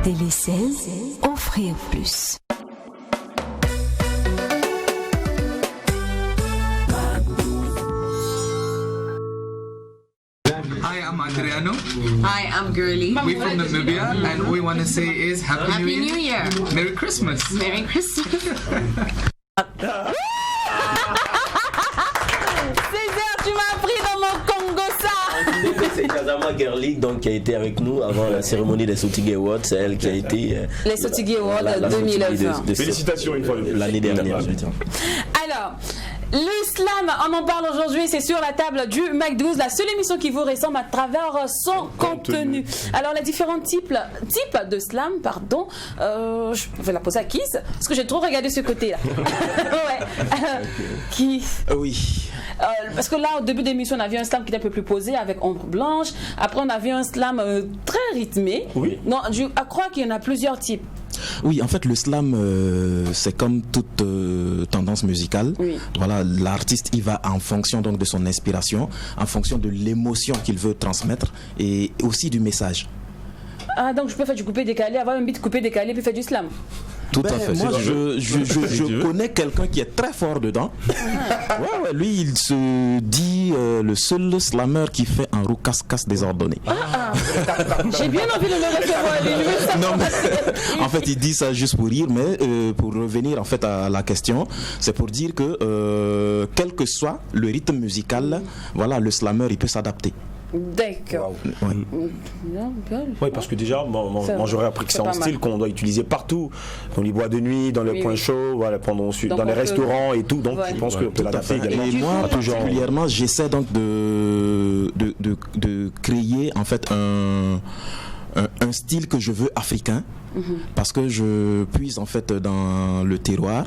Télécell, offrir plus. Hi, I'm Adriano. Hi, I'm Girly. We're from Namibia, and all we want to say is Happy New Year. Merry Christmas. Merry Christmas. Césaire, tu m'as appris dans mon Congo ça. C'est Kazama Girly donc, qui a été avec nous avant la cérémonie des Sotigui Awards. C'est elle qui a été. Les Sotigui Awards 2020. Félicitations une fois de plus. L'année dernière. Alors. L'islam, on en parle aujourd'hui, c'est sur la table du Mac12, la seule émission qui vous ressemble à travers son contenu. Alors les différents types de slam, pardon, je vais la poser à Kiss, parce que j'ai trop regardé ce côté-là. Ouais. Oui. Parce que là, au début de l'émission, on a vu un slam qui était un peu plus posé avec ombre blanche. Après, on a vu un slam très rythmé. Oui. Non, je crois qu'il y en a plusieurs types. Oui, en fait, le slam, c'est comme toute tendance musicale. Oui. Voilà, l'artiste, il va en fonction donc de son inspiration, en fonction de l'émotion qu'il veut transmettre et aussi du message. Ah, donc je peux faire du coupé-décalé, avoir un beat coupé-décalé puis faire du slam. Tout à fait. Moi, je connais quelqu'un qui est très fort dedans. Ouais, lui, il se dit le seul slammer qui fait un roux casse-casse désordonné. J'ai bien envie de le recevoir. Non, mais, en fait, il dit ça juste pour rire, mais pour revenir en fait à la question, c'est pour dire que quel que soit le rythme musical, voilà, le slammer, il peut s'adapter. D'accord. Oui, parce que déjà, moi j'aurais appris que c'est un style qu'on doit utiliser partout, dans les bois de nuit, dans les points chauds, voilà, dans les restaurants et tout. Donc je pense qu'on peut l'adapter également. Et moi, particulièrement, j'essaie donc de créer en fait un style que je veux africain. Parce que je puise en fait dans le terroir.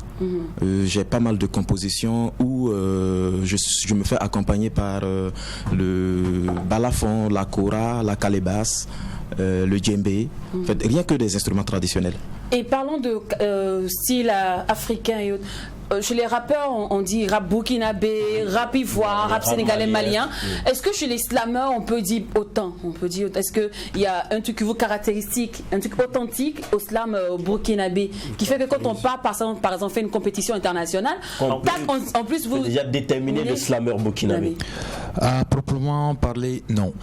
J'ai pas mal de compositions où je me fais accompagner par le balafon, la kora, la calebasse, le djembé. En fait, rien que des instruments traditionnels. Et parlons de style africain et autres. Chez les rappeurs, on dit rap burkinabé, rap ivoire, rap sénégalais, malien. Est-ce que chez les slammers, on peut dire autant? Est-ce qu'il y a un truc qui vous caractéristique, un truc authentique au slam burkinabé, qui fait que quand on part, par exemple, fait une compétition internationale, en plus vous... déjà déterminer le slammer burkinabé. À proprement parler, non.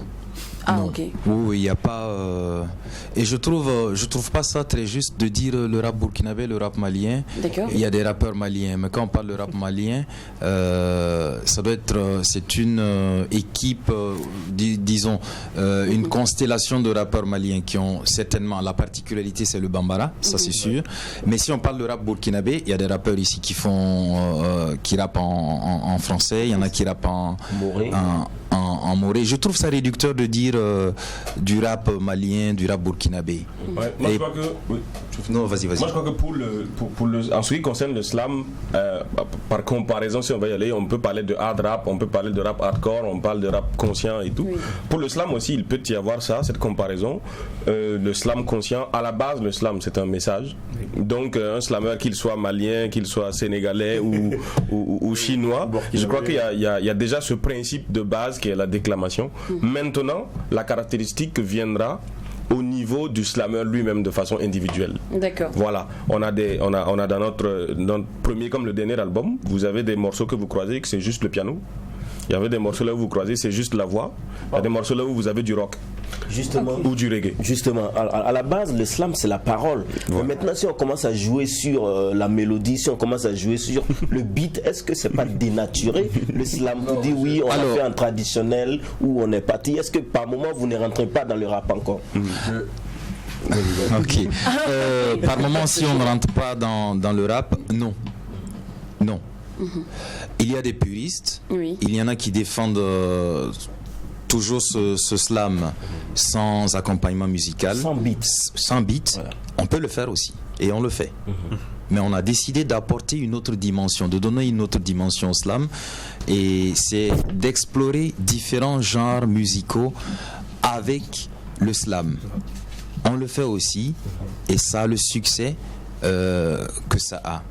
Ah, non. ok. Oui, il n'y a pas. Et je trouve pas ça très juste de dire le rap burkinabé, le rap malien. D'accord. Il y a des rappeurs maliens, mais quand on parle de rap malien, ça doit être. C'est une équipe, disons, une constellation de rappeurs maliens qui ont certainement la particularité, c'est le bambara, ça c'est sûr. Mais si on parle de rap burkinabé, il y a des rappeurs ici qui rappent en français, il y en a qui rappent en moré. Je trouve ça réducteur de dire du rap malien, du rap burkinabé. Ouais, moi je crois que non, vas-y. Moi je crois que pour en ce qui concerne le slam, par comparaison, si on va y aller, on peut parler de hard rap, on peut parler de rap hardcore, on parle de rap conscient et tout. Oui. Pour le slam aussi, il peut y avoir cette comparaison. Le slam conscient, à la base, le slam c'est un message. Donc un slammer, qu'il soit malien, qu'il soit sénégalais ou chinois, je crois qu'il y a déjà ce principe de base qui est la déclamation. Maintenant, la caractéristique viendra au niveau du slammer lui-même de façon individuelle. D'accord. Voilà, on a dans notre premier comme le dernier album, vous avez des morceaux que vous croisez que c'est juste le piano. Il y avait des morceaux là où vous croisez c'est juste la voix. Il y a des morceaux là où vous avez du rock. Justement, ou du reggae. Justement, à la base, le slam c'est la parole. Ouais. Mais maintenant, si on commence à jouer sur la mélodie, si on commence à jouer sur le beat, est-ce que c'est pas dénaturé le slam? Vous dites oui, on a fait un traditionnel où on est parti. Est-ce que par moment vous ne rentrez pas dans le rap encore? Ok. Par moment, si on ne rentre pas dans le rap, non. Il y a des puristes. Oui. Il y en a qui défendent toujours ce slam sans accompagnement musical. Sans beat. Voilà. On peut le faire aussi. Et on le fait. Mais on a décidé d'apporter une autre dimension, de donner une autre dimension au slam. Et c'est d'explorer différents genres musicaux avec le slam. On le fait aussi. Et ça a le succès que ça a.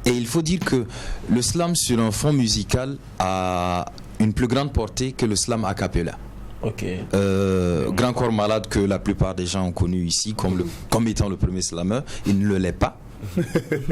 Et il faut dire que le slam sur un fond musical a une plus grande portée que le slam a cappella. Grand Corps Malade, que la plupart des gens ont connu ici comme étant le premier slammer, il ne l'est pas.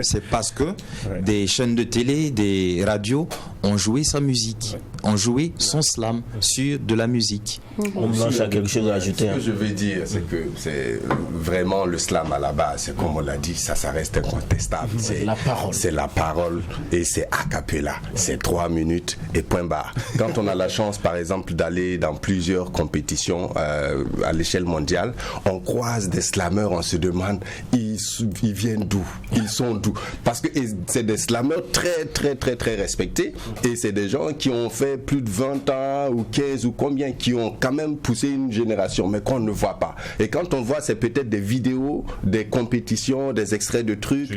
C'est parce que des chaînes de télé, des radios ont joué sa musique, ont joué son slam sur de la musique. On a quelque chose à ajouter. Ce que je veux dire, c'est que c'est vraiment le slam à la base. C'est comme on l'a dit, ça reste incontestable. C'est la parole. C'est la parole et c'est a cappella. C'est 3 minutes et point barre. Quand on a la chance, par exemple, d'aller dans plusieurs compétitions à l'échelle mondiale, on croise des slammeurs, on se demande, ils viennent d'où? Ils sont d'où? Parce que c'est des slammeurs très très très très respectés et c'est des gens qui ont fait plus de 20 ans ou 15 ou combien, qui ont quand même poussé une génération mais qu'on ne voit pas. Et quand on voit, c'est peut-être des vidéos, des compétitions, des extraits de trucs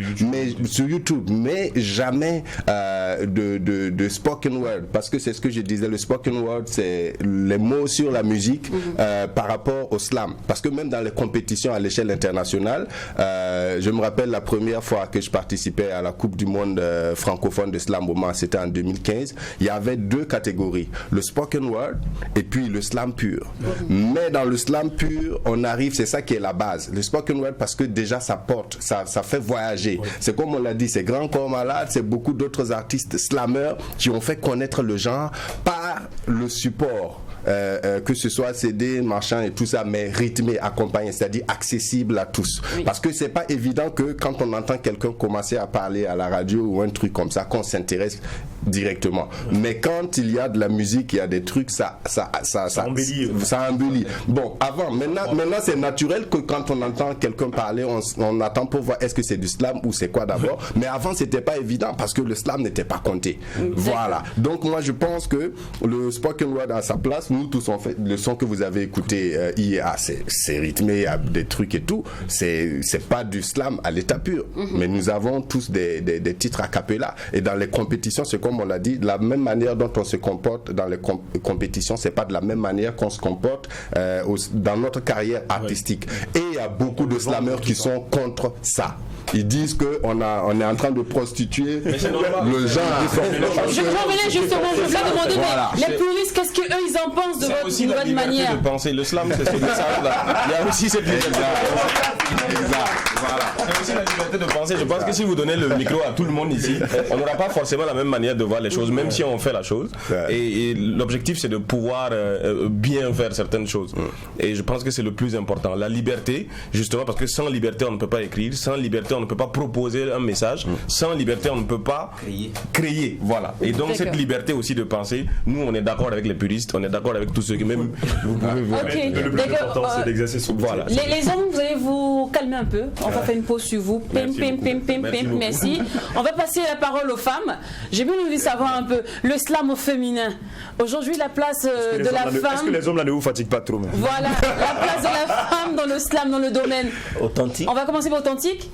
sur YouTube, mais jamais de spoken word, parce que c'est ce que je disais, le spoken word c'est les mots sur la musique par rapport au slam, parce que même dans les compétitions à l'échelle internationale, je me rappelle la première fois que je participais à la Coupe du Monde francophone de slam au Mans, c'était en 2015, il y avait 2 catégories, le spoken word et puis le slam pur. Mais dans le slam pur, on arrive, c'est ça qui est la base, le spoken word, parce que déjà ça porte, ça fait voyager. C'est comme on l'a dit, c'est Grand Corps Malade, c'est beaucoup d'autres artistes slammeurs qui ont fait connaître le genre par le support. Que ce soit CD, machin et tout ça, mais rythmé, accompagné, c'est-à-dire accessible à tous. Parce que c'est pas évident que quand on entend quelqu'un commencer à parler à la radio ou un truc comme ça, qu'on s'intéresse directement. Mais quand il y a de la musique, il y a des trucs, ça embellit. Bon, maintenant c'est naturel que quand on entend quelqu'un parler, on attend pour voir est-ce que c'est du slam ou c'est quoi d'abord. Mais avant c'était pas évident parce que le slam n'était pas compté. Voilà. Donc moi je pense que le spoken word a sa place. Nous tous on fait le son que vous avez écouté hier, c'est rythmé, il y a des trucs et tout. C'est pas du slam à l'état pur. Mais nous avons tous des titres a cappella. Et dans les compétitions, c'est comme on l'a dit, la même manière dont on se comporte dans les compétitions, c'est pas de la même manière qu'on se comporte dans notre carrière artistique. Et il y a beaucoup de slammeurs qui sont contre ça. Ils disent qu'on est en train de prostituer le genre. Je revenais justement, je voulais demander, mais les puristes, qu'est-ce qu'eux ils en pensent de votre nouvelle manière de penser. Le slam, c'est ça là. Il y a aussi cette liberté. Voilà. C'est aussi la liberté de penser. Je pense que si vous donnez le micro à tout le monde ici, on n'aura pas forcément la même manière de voir les choses, même si on fait la chose. Et l'objectif, c'est de pouvoir bien faire certaines choses. Et je pense que c'est le plus important. La liberté, justement, parce que sans liberté, on ne peut pas écrire. Sans liberté, on ne peut pas proposer un message. Sans liberté, on ne peut pas créer. Voilà. Et donc, cette liberté aussi de penser, nous, on est d'accord avec les puristes, on est d'accord avec tous ceux qui même vous pouvez voir. Le plus important, c'est d'exercer son métier. Voilà. Les hommes, vous allez vous calmer un peu. On va faire une pause sur vous. Merci. On va passer la parole aux femmes. J'ai bien envie de savoir un peu le slam au féminin. Aujourd'hui, la place de la femme. Est-ce que les hommes là ne vous fatiguent pas trop? Voilà, la place de la femme dans le slam, dans le domaine authentique. On va commencer par authentique.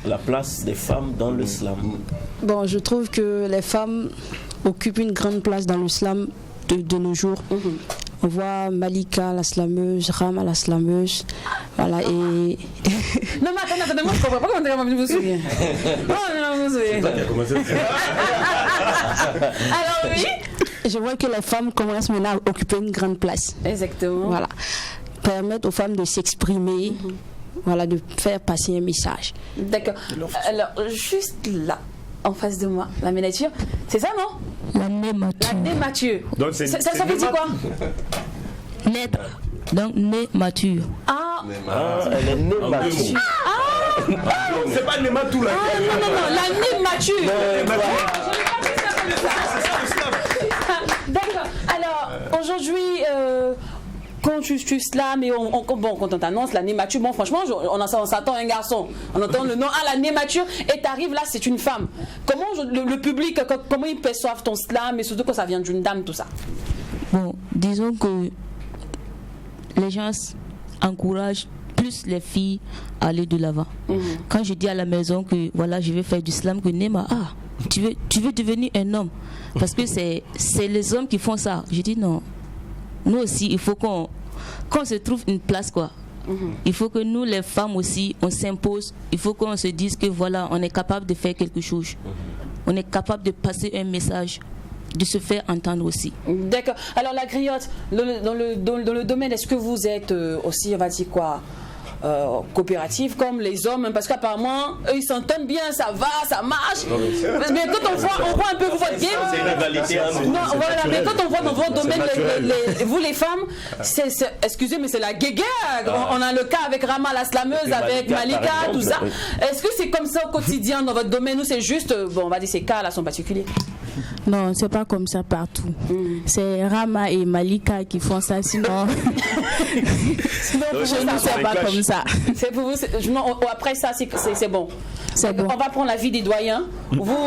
La place des femmes dans le slam. Bon, je trouve que les femmes occupent une grande place dans le slam de nos jours. On voit Malika, la slameuse, Rama, la slameuse. Voilà, et... Non, mais attendez, moi je comprends pas comment vous vous souvenez. Non, vous vous souvenez. Alors oui. Je vois que les femmes commencent maintenant à occuper une grande place. Exactement. Voilà. Permettre aux femmes de s'exprimer. Voilà, de faire passer un message. D'accord. Alors, juste là, en face de moi, la miniature, c'est ça, non? La némature. La némature. Donc, ça veut dire quoi? Naître. Donc, nez mature. Ah, elle est née mature. C'est pas némature là. Non, la née mature. D'accord. Alors, aujourd'hui, quand tu slams et quand on t'annonce l'année mature, bon franchement on s'attend à un garçon, on entend le nom à l'année mature et t'arrives là c'est une femme. Comment le public, comment ils perçoivent ton slam et surtout quand ça vient d'une dame, tout ça? Bon, disons que les gens encouragent plus les filles à aller de l'avant. Quand je dis à la maison que voilà je vais faire du slam, que Nema, tu veux devenir un homme parce que c'est les hommes qui font ça. Je dis non. Nous aussi, il faut qu'on se trouve une place, quoi. Il faut que nous, les femmes aussi, on s'impose. Il faut qu'on se dise que voilà, on est capable de faire quelque chose. On est capable de passer un message de se faire entendre aussi. D'accord. Alors la griotte, dans le domaine, est-ce que vous êtes aussi, on va dire quoi, coopérative comme les hommes, parce qu'apparemment eux ils s'entendent bien, ça va, ça marche. Mais quand on voit un peu votre game, mais quand on voit dans votre domaine, vous les femmes, excusez mais c'est la guéguerre. On a le cas avec Rama la slameuse, avec Malika, tout ça. Est-ce que c'est comme ça au quotidien dans votre domaine ou c'est juste, bon on va dire ces cas là sont particuliers? Non, c'est pas comme ça partout. C'est Rama et Malika qui font ça, sinon chez nous c'est pas comme ça. C'est pour vous, après ça c'est bon. C'est bon. On va prendre l'avis des doyens. Vous,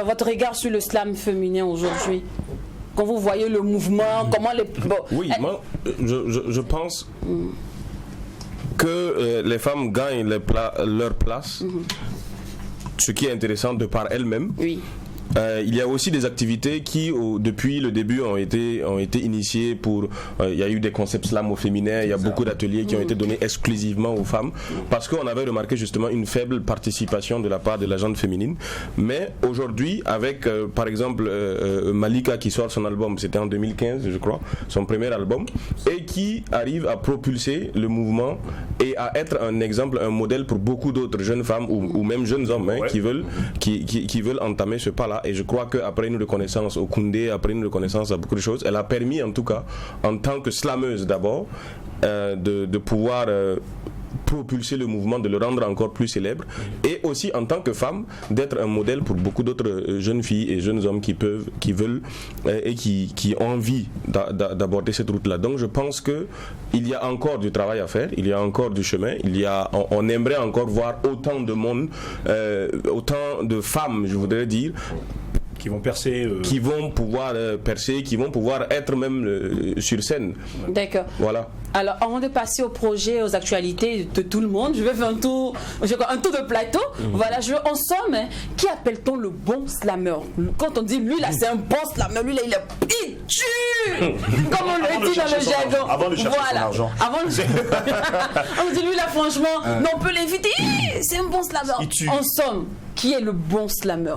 votre regard sur le slam féminin aujourd'hui, quand vous voyez le mouvement, comment les... Bon, oui, moi je pense que les femmes gagnent leur place, ce qui est intéressant de par elles-mêmes. Oui. Il y a aussi des activités qui, depuis le début, ont été initiées pour... il y a eu des concepts slam au féminin, il y a beaucoup d'ateliers qui ont été donnés exclusivement aux femmes, parce qu'on avait remarqué justement une faible participation de la part de la gente féminine. Mais aujourd'hui, avec par exemple Malika qui sort son album, c'était en 2015 je crois, son premier album, et qui arrive à propulser le mouvement et à être un exemple, un modèle pour beaucoup d'autres jeunes femmes ou même jeunes hommes qui veulent entamer ce pas-là. Et je crois qu'après une reconnaissance au Koundé, après une reconnaissance à beaucoup de choses, elle a permis en tout cas, en tant que slameuse d'abord, de pouvoir propulser le mouvement, de le rendre encore plus célèbre, et aussi en tant que femme d'être un modèle pour beaucoup d'autres jeunes filles et jeunes hommes qui veulent et qui ont envie d'aborder cette route-là. Donc je pense que il y a encore du travail à faire, il y a encore du chemin, on aimerait encore voir autant de monde, autant de femmes, je voudrais dire, qui vont percer, qui vont pouvoir percer, qui vont pouvoir être même sur scène. D'accord. Voilà. Alors, avant de passer au projet, aux actualités de tout le monde, je vais faire un tour de plateau. Voilà, en somme, qui appelle-t-on le bon slammer? Quand on dit lui là, c'est un bon slammer, lui là, il tue, comme on le dit dans le jargon. Avant de chercher son argent. On dit lui là, franchement, mais on peut l'éviter. C'est un bon slammer. En somme, qui est le bon slammer?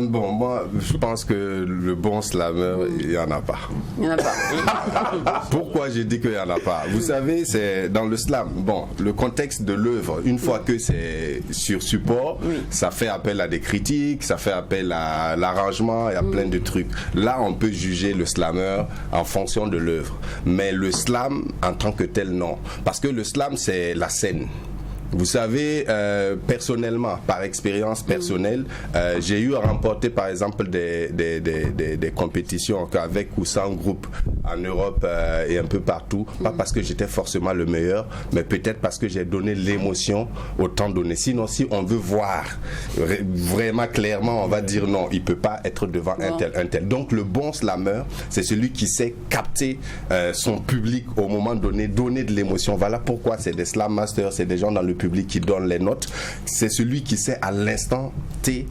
Bon, moi, je pense que le bon slammer, il n'y en a pas. Il n'y en a pas. Pourquoi j'ai dit qu'il n'y en a pas? Vous savez, c'est dans le slam. Bon, le contexte de l'œuvre, une fois que c'est sur support, ça fait appel à des critiques, ça fait appel à l'arrangement, il y a plein de trucs. Là, on peut juger le slammer en fonction de l'œuvre. Mais le slam, en tant que tel, non. Parce que le slam, c'est la scène. Vous savez, personnellement, par expérience personnelle, j'ai eu à remporter par exemple des compétitions avec ou sans groupe en Europe et un peu partout. Pas parce que j'étais forcément le meilleur, mais peut-être parce que j'ai donné l'émotion au temps donné. Sinon, si on veut voir vraiment clairement, on va dire non, il ne peut pas être devant un tel. Donc le bon slammer, c'est celui qui sait capter son public au moment donné, donner de l'émotion. Voilà pourquoi c'est des slam masters, c'est des gens dans le public qui donne les notes. C'est celui qui sait à l'instant T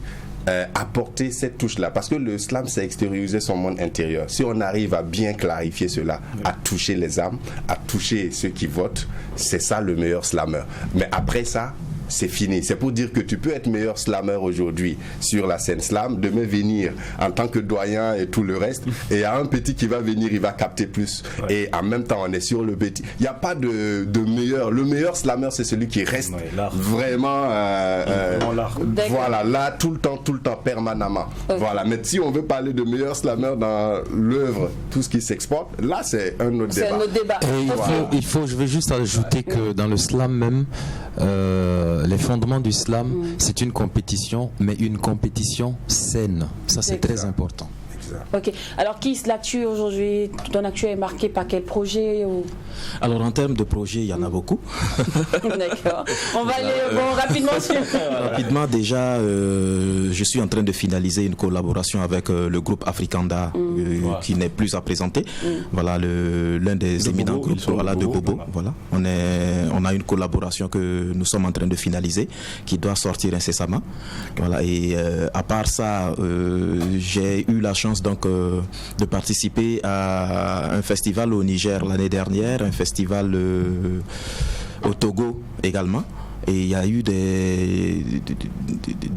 apporter cette touche-là. Parce que le slam, c'est extérioriser son monde intérieur. Si on arrive à bien clarifier cela, à toucher les âmes, à toucher ceux qui votent, c'est ça le meilleur slammer. Mais après ça, c'est fini. C'est pour dire que tu peux être meilleur slammer aujourd'hui sur la scène slam, demain venir en tant que doyen et tout le reste, et il y a un petit qui va venir, il va capter plus. Et en même temps, on est sur le petit. Il n'y a pas de meilleur. Le meilleur slammer, c'est celui qui reste vraiment voilà, là, tout le temps, permanemment. Voilà. Mais si on veut parler de meilleur slammer dans l'œuvre, tout ce qui s'exporte, là, c'est un autre débat. C'est un autre débat. Et je vais juste ajouter que dans le slam même, les fondements du slam, c'est une compétition, mais une compétition saine. Ça, c'est très important. Ok. Alors, qui l'actu aujourd'hui? Ton actu est marqué par quel projet ou... Alors, en termes de projets, il y en a beaucoup. D'accord. On va aller rapidement sur... Rapidement, déjà, je suis en train de finaliser une collaboration avec le groupe Africanda qui n'est plus à présenter. Voilà, l'un des éminents groupes de Bobo. Voilà. On a une collaboration que nous sommes en train de finaliser qui doit sortir incessamment. Voilà. Et à part ça, j'ai eu la chance donc de participer à un festival au Niger l'année dernière, un festival au Togo également. Et il y a eu des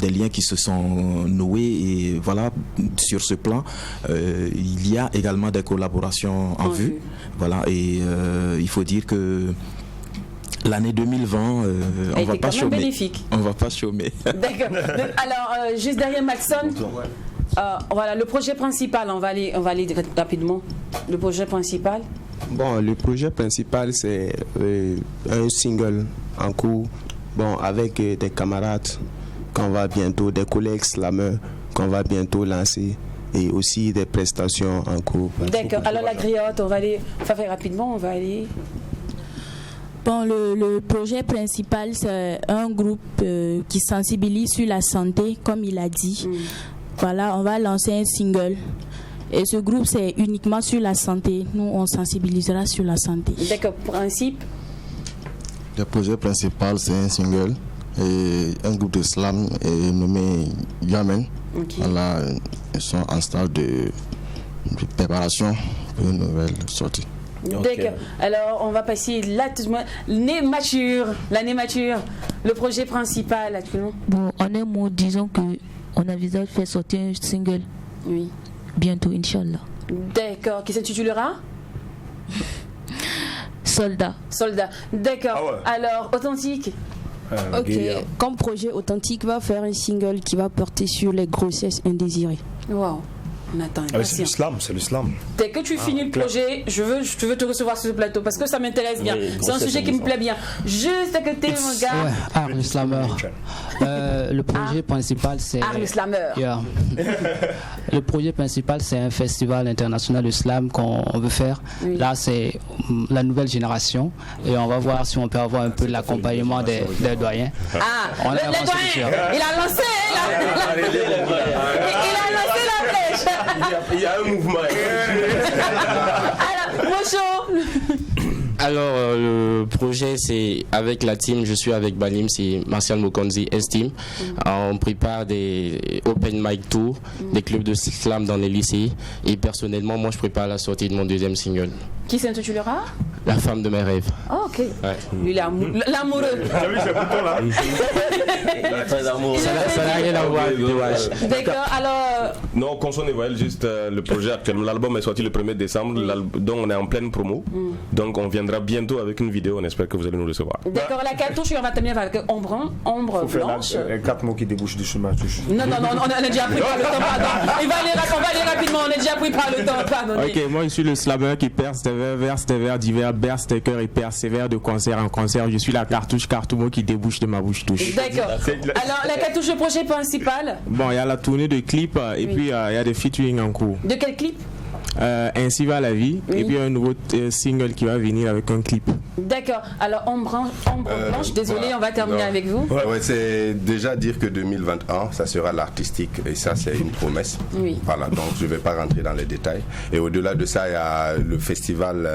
liens qui se sont noués et voilà, sur ce plan, il y a également des collaborations en vue. Voilà, et il faut dire que l'année 2020, on va pas chômer. Bénéfique. On va pas chômer. D'accord. Alors, juste derrière Maxon, voilà, le projet principal, on va aller rapidement. Le projet principal. Bon, le projet principal, c'est un single en cours, bon, avec des camarades qu'on va bientôt, des collègues slameurs qu'on va bientôt lancer, et aussi des prestations en cours. D'accord. Alors la griotte, on va faire rapidement, on va aller. Bon, le projet principal, c'est un groupe qui sensibilise sur la santé, comme il a dit. Voilà, on va lancer un single. Et ce groupe, c'est uniquement sur la santé. Nous, on sensibilisera sur la santé. D'accord. Principe. Le projet principal, c'est un single. Et un groupe de slam est nommé Yamen. Okay. Voilà, ils sont en stade de préparation pour une nouvelle sortie. D'accord. Alors, on va passer l'année mature. Le projet principal actuellement. Bon, en un mot, disons que on envisage de faire sortir un single. Oui. Bientôt, Inch'Allah. D'accord. Qui s'intitulera Soldat. D'accord. Ah ouais. Alors, authentique. Ok. Comme projet authentique, va faire un single qui va porter sur les grossesses indésirées. Wow. On attend. C'est l'islam. Dès que tu finis le projet, je veux te recevoir sur ce plateau parce que ça m'intéresse bien. C'est un sujet qui me plaît bien. Juste à côté, mon gars. Arles Slammer. Le projet principal, c'est. Arles Slammer. Yeah. Le projet principal, c'est un festival international de slam qu'on veut faire. Oui. Là, c'est la nouvelle génération et on va voir si on peut avoir un peu de l'accompagnement des doyens. Les doyens. Il a lancé. Il a lancé la flèche. Il y a un mouvement. Alors, Mocho. Alors, le projet, c'est avec la team, je suis avec Balim, c'est Martial Mokonzi, S-Team. On prépare des open mic tours, des clubs de slam dans les lycées. Et personnellement, moi, je prépare la sortie de mon deuxième single. Qui s'intitulera La femme de mes rêves. Oh, ok. Ouais. Lui, l'amoureux. Ah oui, c'est le bouton là. Ça n'a rien à voir avec dommage. D'accord, alors. Non, Conson et Voyel, juste le projet actuellement. L'album est sorti le 1er décembre, donc on est en pleine promo. Donc on viendra bientôt avec une vidéo, on espère que vous allez nous recevoir. D'accord, la cartouche, on va terminer avec ombre blanche. 4 mots qui débouchent du chemin. Non, on a déjà pris par le temps, pardon. On va aller rapidement, on a déjà pris par le temps, pardon. Ok, moi je suis le slammer qui perce des vers divers, berce des cœurs et persévère de concert en concert. Je suis la cartouche cartoumo qui débouche de ma bouche touche. D'accord. Alors la cartouche, le projet principal. Bon, il y a la tournée de clips et puis il y a des featuring en cours. De quel clip? Ainsi va la vie, et puis un nouveau single qui va venir avec un clip. D'accord, alors ombre blanche, désolé, voilà. On va terminer avec vous. Ouais, c'est déjà dire que 2021, ça sera l'artistique, et ça c'est une promesse. Oui. Voilà, donc je ne vais pas rentrer dans les détails. Et au-delà de ça, il y a le festival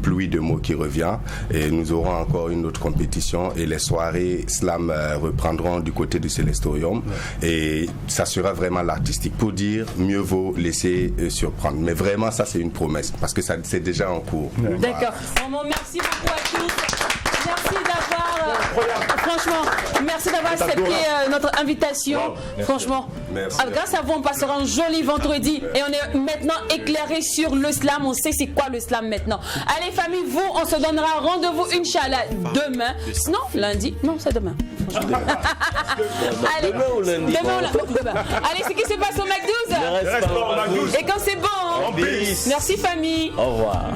Pluie de mots qui revient, et nous aurons encore une autre compétition, et les soirées slam reprendront du côté du Célestorium, et ça sera vraiment l'artistique. Pour dire, mieux vaut laisser surprendre. Mais vraiment, ça c'est une promesse parce que ça c'est déjà en cours. D'accord. Bon, merci beaucoup à tous. Merci d'avoir, franchement, merci d'avoir accepté notre invitation. Wow. Franchement, grâce à vous, on passera un joli vendredi et on est maintenant éclairé sur le slam. On sait c'est quoi le slam maintenant. Allez, famille, vous, on se donnera rendez-vous, Inch'Allah, demain. Non, lundi. Non, c'est demain. Allez, demain ou lundi? Demain. Allez, ce qui se passe au McDo. Et quand c'est bon, Peace. Merci famille. Au revoir.